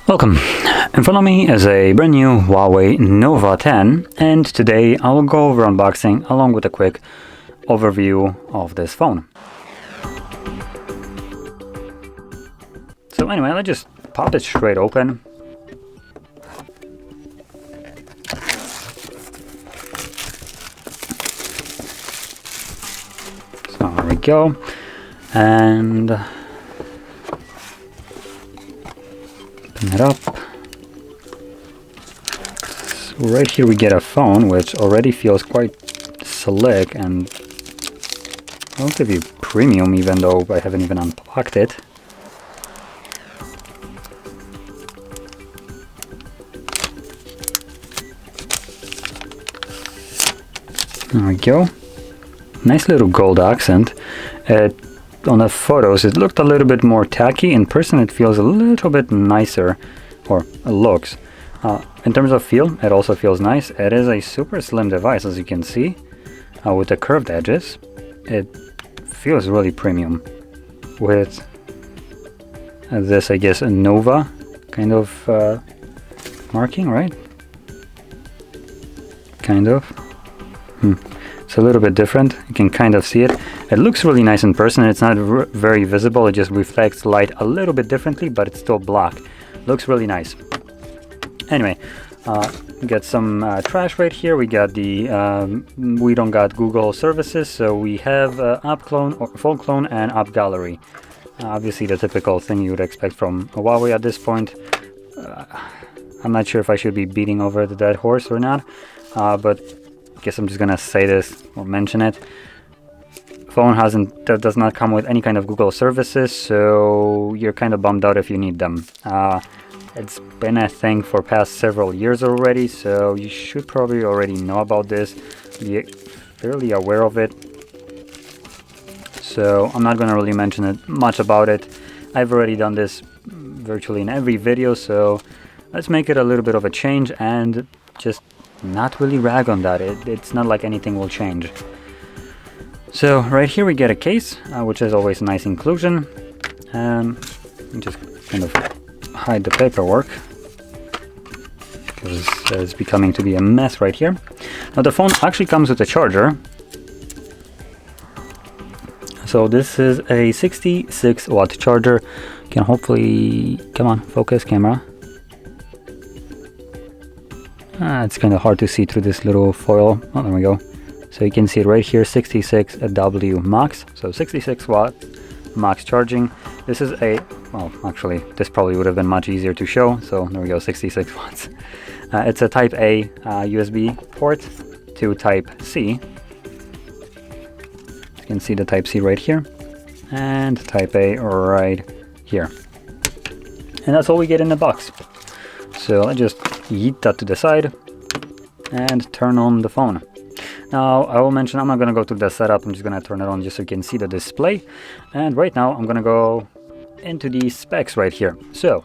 Welcome. In front of me is a brand new Huawei Nova 10, and today I will go over unboxing along with a quick overview of this phone. So anyway, let's just pop it straight open. So there we go. And open it up. So right here we get a phone which already feels quite slick and relatively premium, even though I haven't even unplugged it. There we go. Nice little gold accent. On the photos it looked a little bit more tacky. In person it feels a little bit nicer, or it looks. In terms of feel, it also feels nice. It is a super slim device, as you can see, with the curved edges. It feels really premium with this, I guess, a Nova kind of marking, right? Kind of. It's a little bit different. You can kind of see it. It looks really nice in person. It's not very visible. It just reflects light a little bit differently, but it's still black. Looks really nice. Anyway, we got some trash right here. We got the we don't got Google services, so we have app clone or phone clone and app gallery. Obviously, the typical thing you would expect from Huawei at this point. I'm not sure if I should be beating over the dead horse or not, but I guess I'm just gonna say this or mention it. Phone does not come with any kind of Google services, so you're kind of bummed out if you need them. It's been a thing for past several years already, so you should probably already know about this, be fairly aware of it. So I'm not gonna really mention it much about it. I've already done this virtually in every video, so let's make it a little bit of a change and just not really rag on that. It's not like anything will change. So right here we get a case, which is always a nice inclusion. Just kind of hide the paperwork because it's becoming to be a mess right here. Now the phone actually comes with a charger. So this is a 66 watt charger. You can hopefully, come on, focus camera. It's kind of hard to see through this little foil. Oh, there we go. So you can see it right here, 66W max. So 66 watt max charging. This is a, well, actually, this probably would have been much easier to show. So there we go, 66 watts. It's a Type A USB port to Type C. You can see the Type C right here and Type A right here. And that's all we get in the box. So let's just yeet that to the side and turn on the phone. Now I will mention I'm not going to go through the setup. I'm just going to turn it on just so you can see the display. And right now I'm going to go into the specs right here. So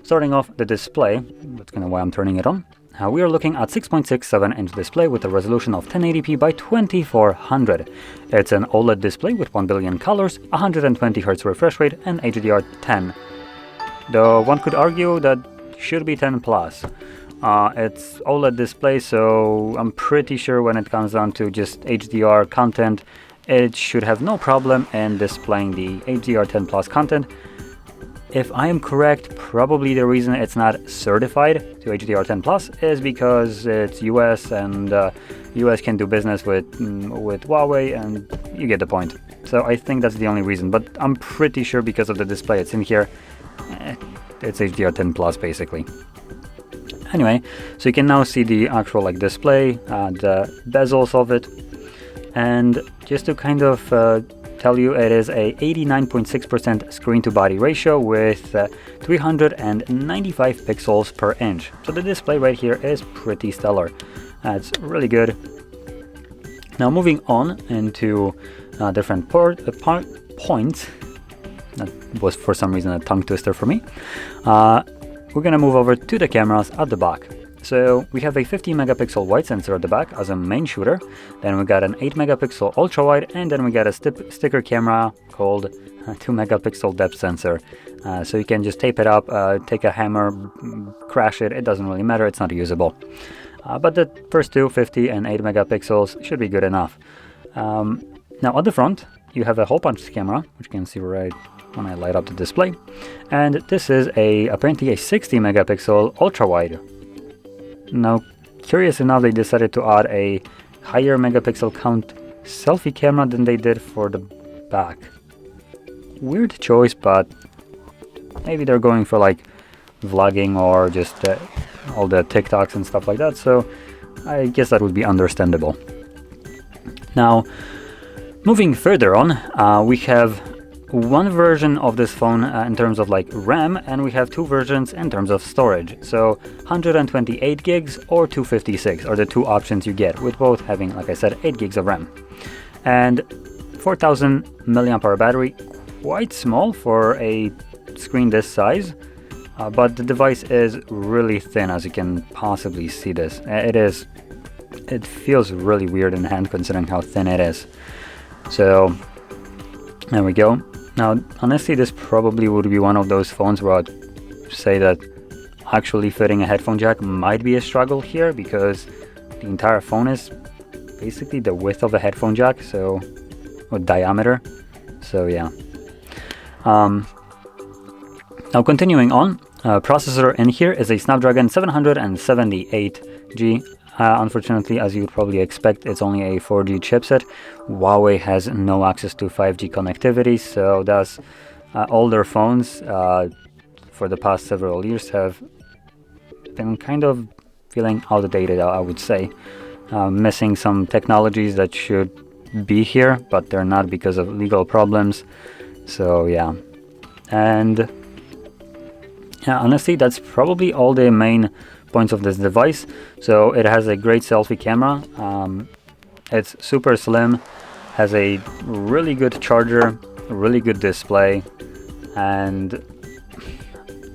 starting off the display, that's kind of why I'm turning it on. We are looking at 6.67 inch display with a resolution of 1080p by 2400. It's an OLED display with 1 billion colors, 120 Hz refresh rate and HDR10. Though one could argue that should be 10 plus. It's OLED display, so I'm pretty sure when it comes down to just HDR content, it should have no problem in displaying the HDR10 plus content. If I am correct, probably the reason it's not certified to HDR10 plus is because it's US and US can do business with Huawei, and you get the point. So I think that's the only reason, but I'm pretty sure because of the display it's in here, it's HDR10 plus basically. Anyway, so you can now see the actual display, the bezels of it, and just to kind of tell you, it is a 89.6% screen to body ratio with 395 pixels per inch. So the display right here is pretty stellar. It's really good. Now moving on into different points. That was for some reason a tongue twister for me. We're gonna move over to the cameras at the back. So we have a 50 megapixel wide sensor at the back as a main shooter. Then we got an 8 megapixel ultra wide, and then we got a sticker camera called 2 megapixel depth sensor. So you can just tape it up, take a hammer, crash it, it doesn't really matter, it's not usable. But the first two, 50 and 8 megapixels, should be good enough. Now on the front, you have a hole punch camera, which you can see right when I light up the display. And this is apparently a 60 megapixel ultra wide. Now, curious enough, they decided to add a higher megapixel count selfie camera than they did for the back. Weird choice, but maybe they're going for like vlogging or just all the TikToks and stuff like that, so I guess that would be understandable. Now, moving further on, we have one version of this phone in terms of like RAM, and we have two versions in terms of storage. So 128 gigs or 256 are the two options you get, with both having, like I said, 8 gigs of RAM. And 4000 milliamp hour battery, quite small for a screen this size, but the device is really thin, as you can possibly see this. It feels really weird in the hand considering how thin it is. So there we go. Now, honestly, this probably would be one of those phones where I'd say that actually fitting a headphone jack might be a struggle here, because the entire phone is basically the width of a headphone jack, so, or diameter. So yeah. Now continuing on, processor in here is a Snapdragon 778G. Unfortunately, as you would probably expect, it's only a 4G chipset. Huawei has no access to 5G connectivity, so thus older phones for the past several years have been kind of feeling outdated, I would say. Missing some technologies that should be here, but they're not because of legal problems. So yeah. And yeah, honestly, that's probably all the main points of this device. So it has a great selfie camera. It's super slim, has a really good charger, a really good display, and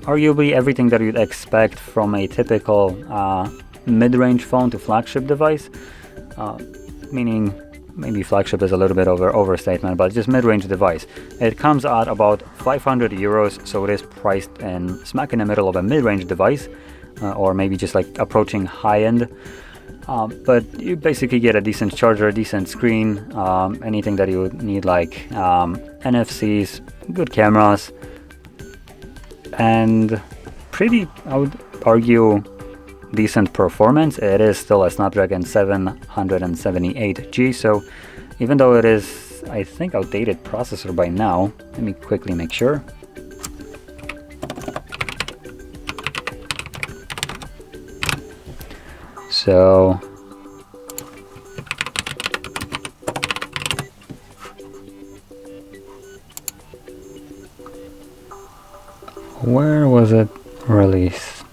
arguably everything that you'd expect from a typical mid-range phone to flagship device. Meaning, maybe flagship is a little bit overstatement, but just mid-range device. It comes at about 500 euros, so it is priced in smack in the middle of a mid-range device, or maybe just like approaching high-end. But you basically get a decent charger, a decent screen, anything that you would need, like NFCs, good cameras, and pretty, I would argue, decent performance. It is still a Snapdragon 778G, so even though it is, I think, outdated processor by now, let me quickly make sure. So where was it released?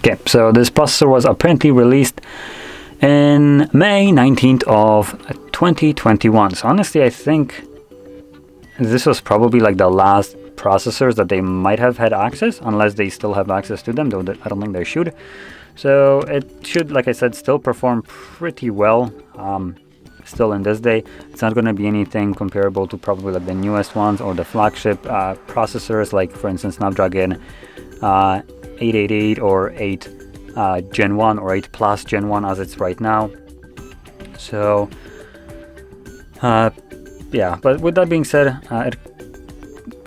Okay, so this processor was apparently released in May 19th of 2021. So honestly, I think this was probably like the last processors that they might have had access, unless they still have access to them, though I don't think they should. So it should, like I said, still perform pretty well. Still in this day, it's not going to be anything comparable to probably like the newest ones or the flagship processors, like for instance Snapdragon 888 or 8 Gen 1 or 8 Plus Gen 1 as it's right now. So yeah, but with that being said, it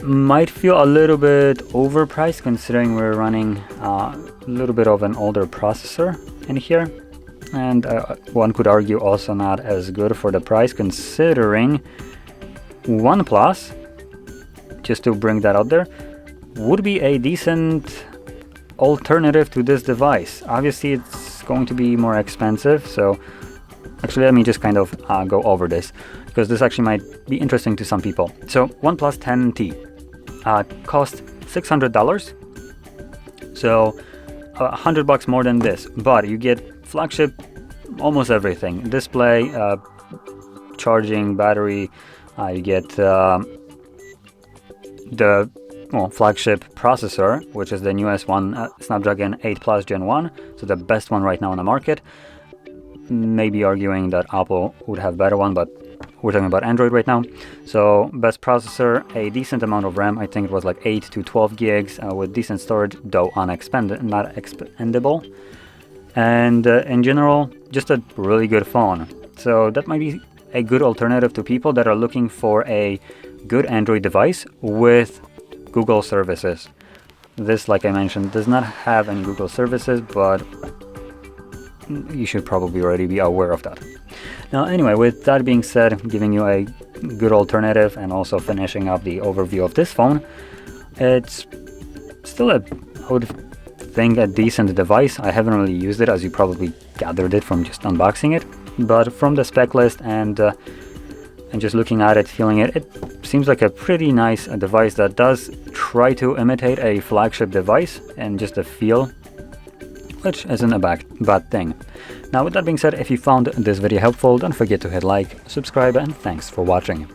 might feel a little bit overpriced considering we're running a little bit of an older processor in here, and one could argue also not as good for the price, considering OnePlus, just to bring that out there, would be a decent alternative to this device. Obviously it's going to be more expensive, so actually let me just kind of go over this, because this actually might be interesting to some people. So OnePlus 10T cost $600, so $100 more than this, but you get flagship, almost everything: display, charging, battery. You get the flagship processor, which is the newest one, Snapdragon 8 Plus Gen 1, so the best one right now on the market. may be arguing that Apple would have better one, but we're talking about Android right now. So best processor, a decent amount of RAM. I think it was like 8 to 12 gigs with decent storage, though not expandable. And in general, just a really good phone. So that might be a good alternative to people that are looking for a good Android device with Google services. This, like I mentioned, does not have any Google services, but you should probably already be aware of that. Now, anyway, with that being said, giving you a good alternative and also finishing up the overview of this phone, it's still I would think, a decent device. I haven't really used it, as you probably gathered it from just unboxing it, but from the spec list and just looking at it, feeling it, it seems like a pretty nice device that does try to imitate a flagship device and just a feel, which isn't a bad thing. Now, with that being said, if you found this video helpful, don't forget to hit like, subscribe, and thanks for watching.